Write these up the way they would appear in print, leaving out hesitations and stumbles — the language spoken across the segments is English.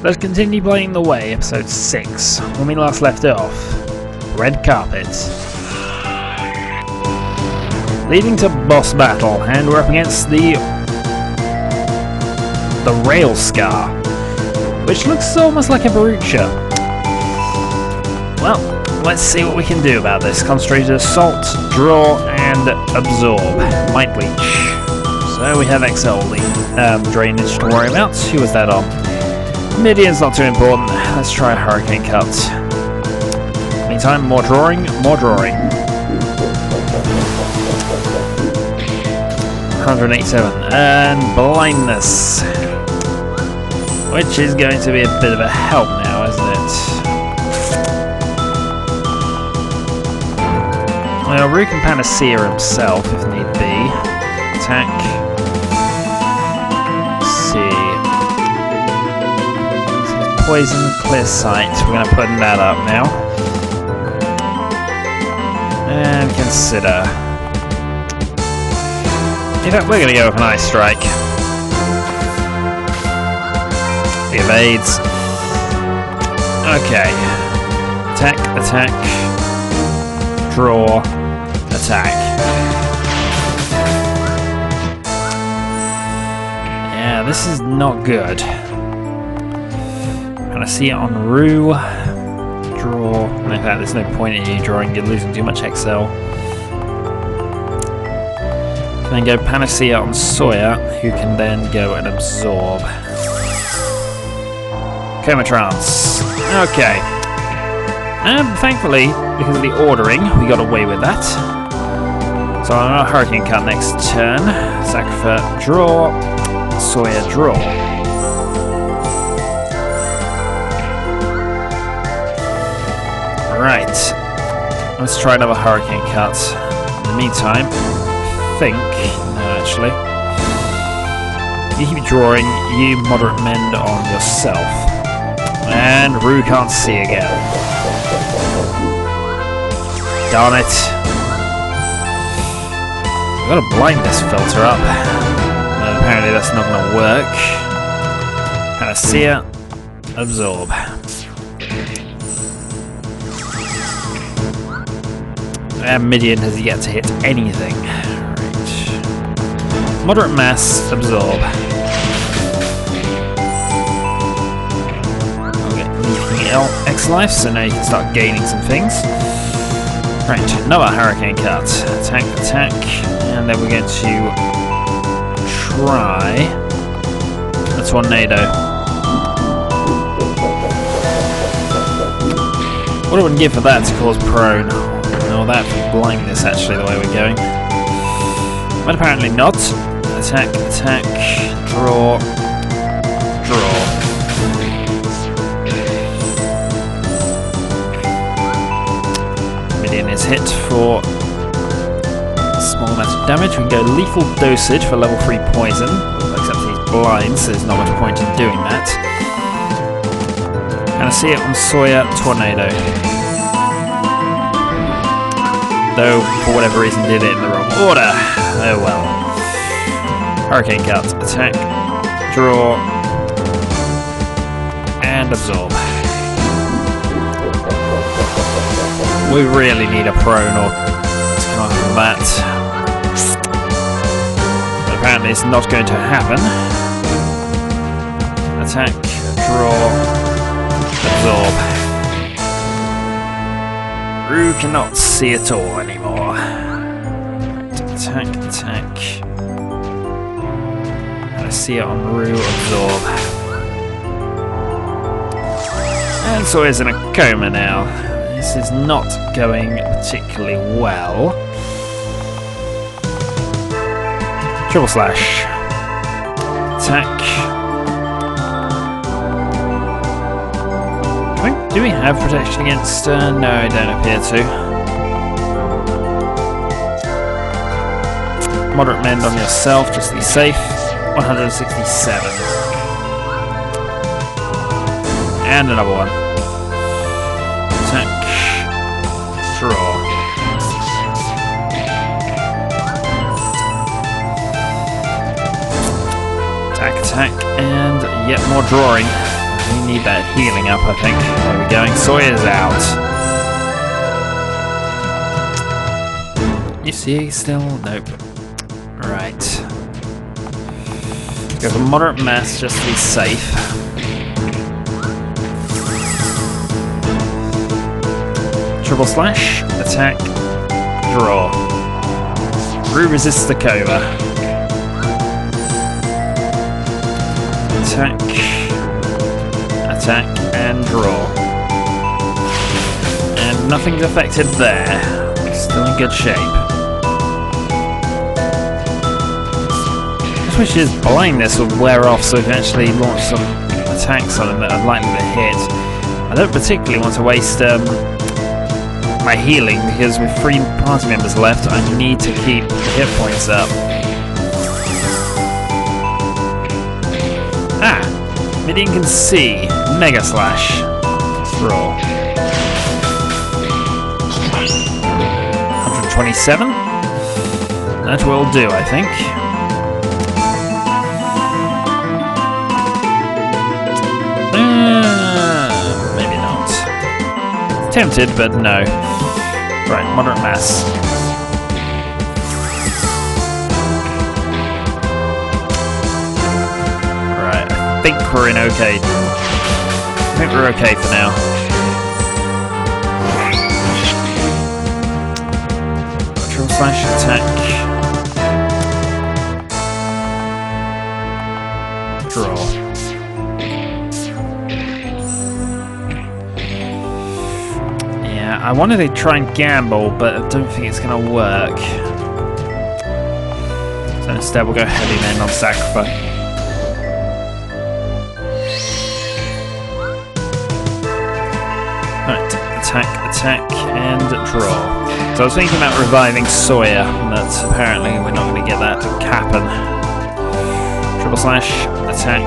let's continue playing The Way, episode 6. When we last left off, red carpet. Leading to boss battle, and we're up against the rail scar, which looks almost like a Barucha. Well, let's see what we can do about this. Concentrated assault, draw, and absorb. Might bleach. So we have XL drainage to worry about. Who was that on? Midian's not too important. Let's try a hurricane cut. Meantime, more drawing, more drawing. 187 and blindness, which is going to be a bit of a help now, isn't it? Well, Rue can panacea himself if need be. Attack. Let's see. Poison, clear sight. We're going to put that up now. And consider. In fact, we're going to go with an Ice Strike. He evades. Okay. Attack, attack. Draw. Attack. Yeah, this is not good. Gonna see it on Rue. Draw. In fact, there's no point in you drawing, you're losing too much XL. Then go Panacea on Sawyer, who can then go and absorb. Coma Trance. Okay. And thankfully, because of the ordering, we got away with that. So I'm going to Hurricane Cut next turn. Sacrifice, draw. Sawyer, draw. Right. Let's try another Hurricane Cut. In the meantime, no, actually. You keep drawing, you moderate mend on yourself. And Rue can't see again. Darn it. We've got to blind this filter up. And apparently that's not going to work. Panacea, absorb. And Midian has yet to hit anything. Moderate mass, absorb. Okay, leaving X life, so now you can start gaining some things. Right, another Hurricane Cut. Attack, attack, and then we're going to try a Tornado. What I would give for that to cause prone? No, that for blindness, actually, the way we're going. But apparently not. Attack, attack, draw, draw. Midian is hit for a small amount of damage. We can go lethal dosage for level 3 poison, except he's blind, so there's not much point in doing that. And I see it on Sawyer, Tornado. Though, for whatever reason, did it in the wrong order. Oh well. Hurricane Cut. Attack. Draw. And absorb. We really need a prone or to come up from that. But apparently it's not going to happen. Attack. Draw. Absorb. Rue cannot see it all anymore. Attack, attack. And I see it on Rue, absorb. And Sawyer's in a coma now. This is not going particularly well. Triple slash. Attack. Do we have protection against... no, I don't appear to. Moderate mend on yourself, just to be safe. 167. And another one. Attack. Draw. Attack, attack, and yet more drawing. We need that healing up, I think. Where are we going? Sawyer's out. You see still? Nope. Right. Go for moderate mass just to be safe. Triple slash, attack, draw. Rue resists the coma. Attack, attack, and draw. And nothing's affected there. Still in good shape. I wish his blindness would wear off so we can actually launch some attacks on him that are likely to hit. I don't particularly want to waste my healing because with 3 party members left I need to keep the hit points up. Ah! Midian can see. Mega Slash. Roll. 127. That will do, I think. Maybe not. Tempted, but no. Right, moderate mass. Right, I think we're in okay. I think we're okay for now. Triple slash attack. Draw. I wanted to try and gamble, but I don't think it's going to work. So instead we'll go heavy men on sacrifice. Right, attack, attack, and draw. So I was thinking about reviving Sawyer, but apparently we're not going to get that to happen. Triple slash, attack,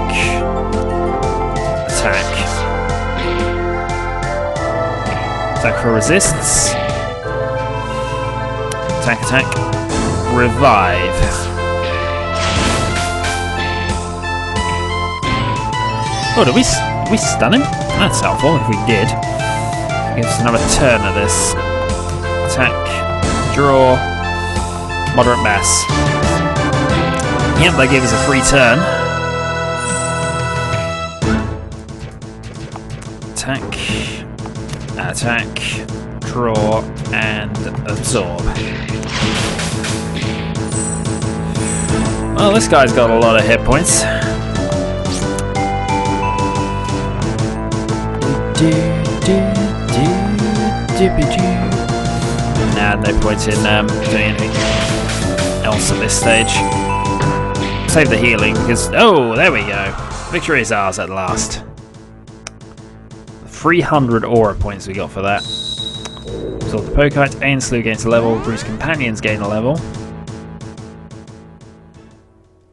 attack. Attack resists. Attack, attack. Revive. Oh, did we stun him? That's helpful if we did. Give us another turn of this. Attack. Draw. Moderate mass. Yep, that gave us a free turn. Attack. Attack, draw, and absorb. Well, this guy's got a lot of hit points. Nah, no point in doing anything else at this stage. Save the healing because, oh, there we go. Victory is ours at last. 300 aura points we got for that. So the Pokaite and Slew gains a level, Bruce's companions gain a level.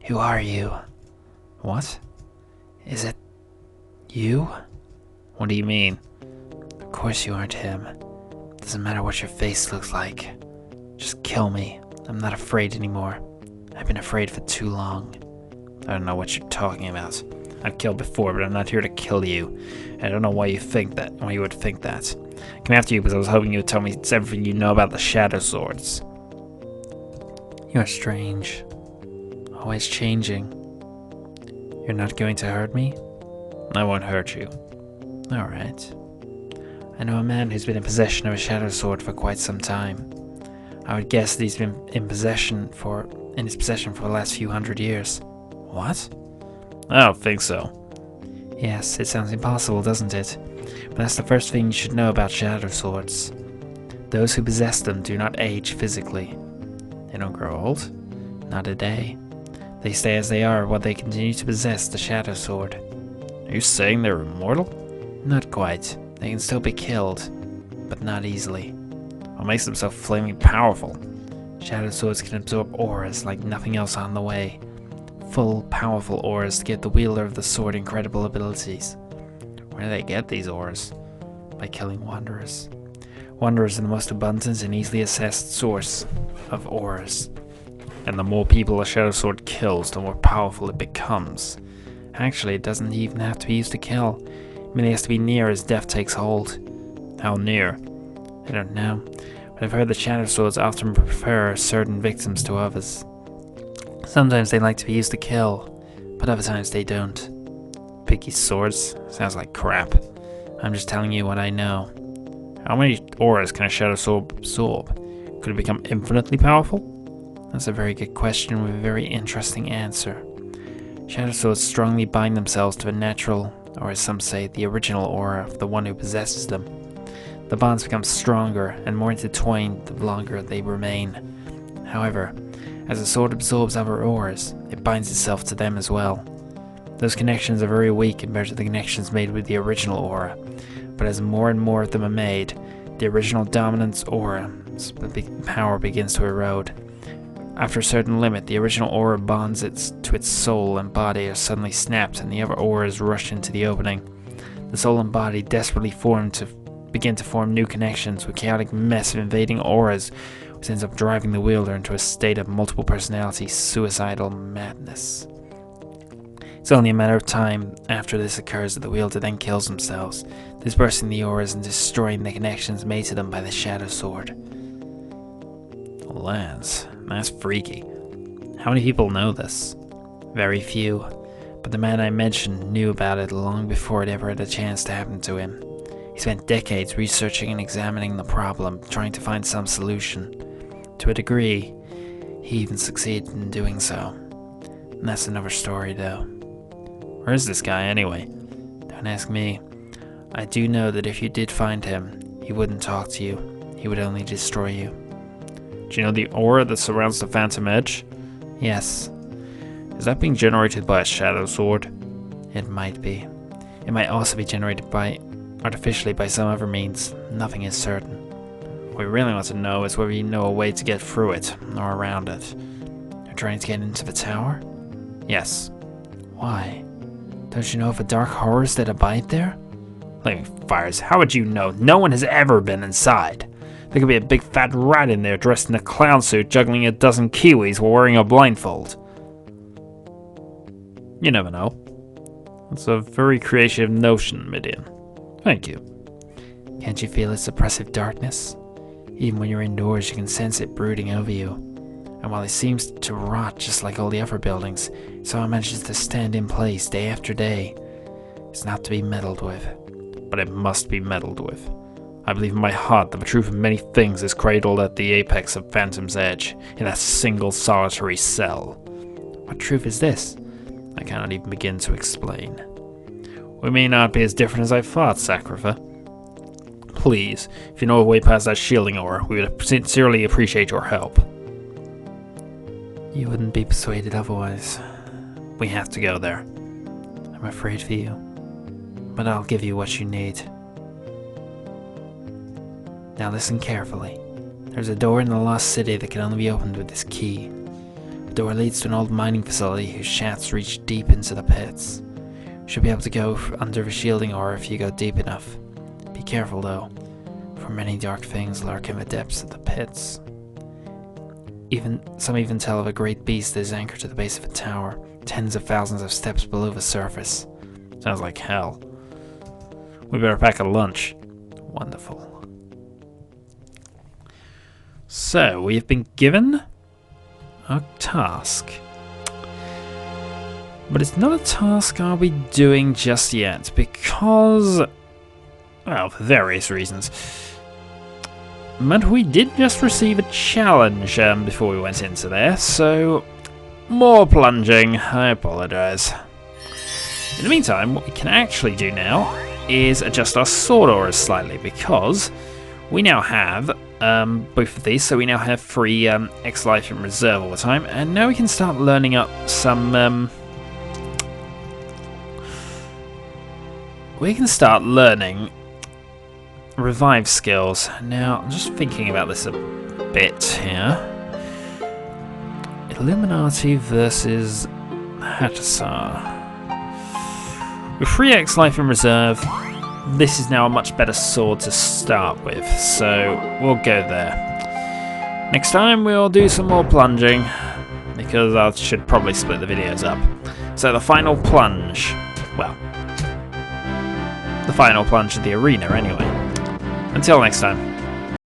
Who are you? What? Is it you? What do you mean? Of course you aren't him. Doesn't matter what your face looks like. Just kill me. I'm not afraid anymore. I've been afraid for too long. I don't know what you're talking about. I've killed before, but I'm not here to kill you. I don't know why you think that. Why you would think that. I came after you because I was hoping you would tell me everything you know about the Shadow Swords. You're strange. Always changing. You're not going to hurt me? I won't hurt you. Alright. I know a man who's been in possession of a Shadow Sword for quite some time. I would guess that he's been in his possession for the last few hundred years. What? I don't think so. Yes, it sounds impossible, doesn't it? But that's the first thing you should know about Shadow Swords. Those who possess them do not age physically. They don't grow old. Not a day. They stay as they are while they continue to possess the Shadow Sword. Are you saying they're immortal? Not quite. They can still be killed, but not easily. What makes them so flaming powerful? Shadow Swords can absorb auras like nothing else on the way. Full, powerful auras to give the wielder of the sword incredible abilities. Where do they get these auras? By killing Wanderers. Wanderers are the most abundant and easily assessed source of auras. And the more people a Shadow Sword kills, the more powerful it becomes. Actually, it doesn't even have to be used to kill. I mean, he has to be near as death takes hold. How near? I don't know, but I've heard the Shadow Swords often prefer certain victims to others. Sometimes they like to be used to kill, but other times they don't. Picky swords? Sounds like crap. I'm just telling you what I know. How many auras can a Shadow Sword absorb? Could it become infinitely powerful? That's a very good question with a very interesting answer. Shadow Swords strongly bind themselves to a natural, or as some say, the original aura of the one who possesses them. The bonds become stronger and more intertwined the longer they remain. However, as a sword absorbs other auras, it binds itself to them as well. Those connections are very weak compared to the connections made with the original aura, but as more and more of them are made, the original dominant's aura's power begins to erode. After a certain limit, the original aura bonds to its soul and body are suddenly snapped and the other auras rush into the opening. The soul and body desperately begin to form new connections with chaotic mess of invading auras, which ends up driving the wielder into a state of multiple personality suicidal madness. It's only a matter of time after this occurs that the wielder then kills themselves, dispersing the auras and destroying the connections made to them by the Shadow Sword. Lads, that's freaky. How many people know this? Very few, but the man I mentioned knew about it long before it ever had a chance to happen to him. He spent decades researching and examining the problem, trying to find some solution. To a degree, he even succeeded in doing so. And that's another story, though. Where is this guy, anyway? Don't ask me. I do know that if you did find him, he wouldn't talk to you. He would only destroy you. Do you know the aura that surrounds the Phantom Edge? Yes. Is that being generated by a Shadow Sword? It might be. It might also be generated artificially by some other means. Nothing is certain. What we really want to know is whether you know a way to get through it, or around it. You're trying to get into the tower? Yes. Why? Don't you know of the dark horrors that abide there? Flaming fires, how would you know? No one has ever been inside. There could be a big fat rat in there dressed in a clown suit juggling a dozen kiwis while wearing a blindfold. You never know. That's a very creative notion, Midian. Thank you. Can't you feel its oppressive darkness? Even when you're indoors, you can sense it brooding over you. And while it seems to rot just like all the other buildings, it somehow manages to stand in place day after day. It's not to be meddled with. But it must be meddled with. I believe in my heart that the truth of many things is cradled at the apex of Phantom's Edge, in that single solitary cell. What truth is this? I cannot even begin to explain. We may not be as different as I thought, Sacrifer. Please, if you know a way past that shielding aura, we would sincerely appreciate your help. You wouldn't be persuaded otherwise. We have to go there. I'm afraid for you, but I'll give you what you need. Now listen carefully. There's a door in the lost city that can only be opened with this key. The door leads to an old mining facility whose shafts reach deep into the pits. You should be able to go under the shielding aura if you go deep enough. Be careful though, for many dark things lurk in the depths of the pits. Some even tell of a great beast that is anchored to the base of a tower, tens of thousands of steps below the surface. Sounds like hell. We better pack a lunch. Wonderful. So, we've been given a task. But it's not a task I'll be doing just yet, because, well, for various reasons. But we did just receive a challenge before we went into there, so more plunging. I apologise. In the meantime, what we can actually do now is adjust our sword auras slightly, because we now have both of these, so we now have 3 X life in reserve all the time, and now we can start learning up some we can start learning revive skills. Now, I'm just thinking about this a bit here. Illuminati versus Hattasar. With 3 X life in reserve, this is now a much better sword to start with, so we'll go there. Next time we'll do some more plunging, because I should probably split the videos up. So the final plunge, well, the final plunge of the arena anyway. Until next time.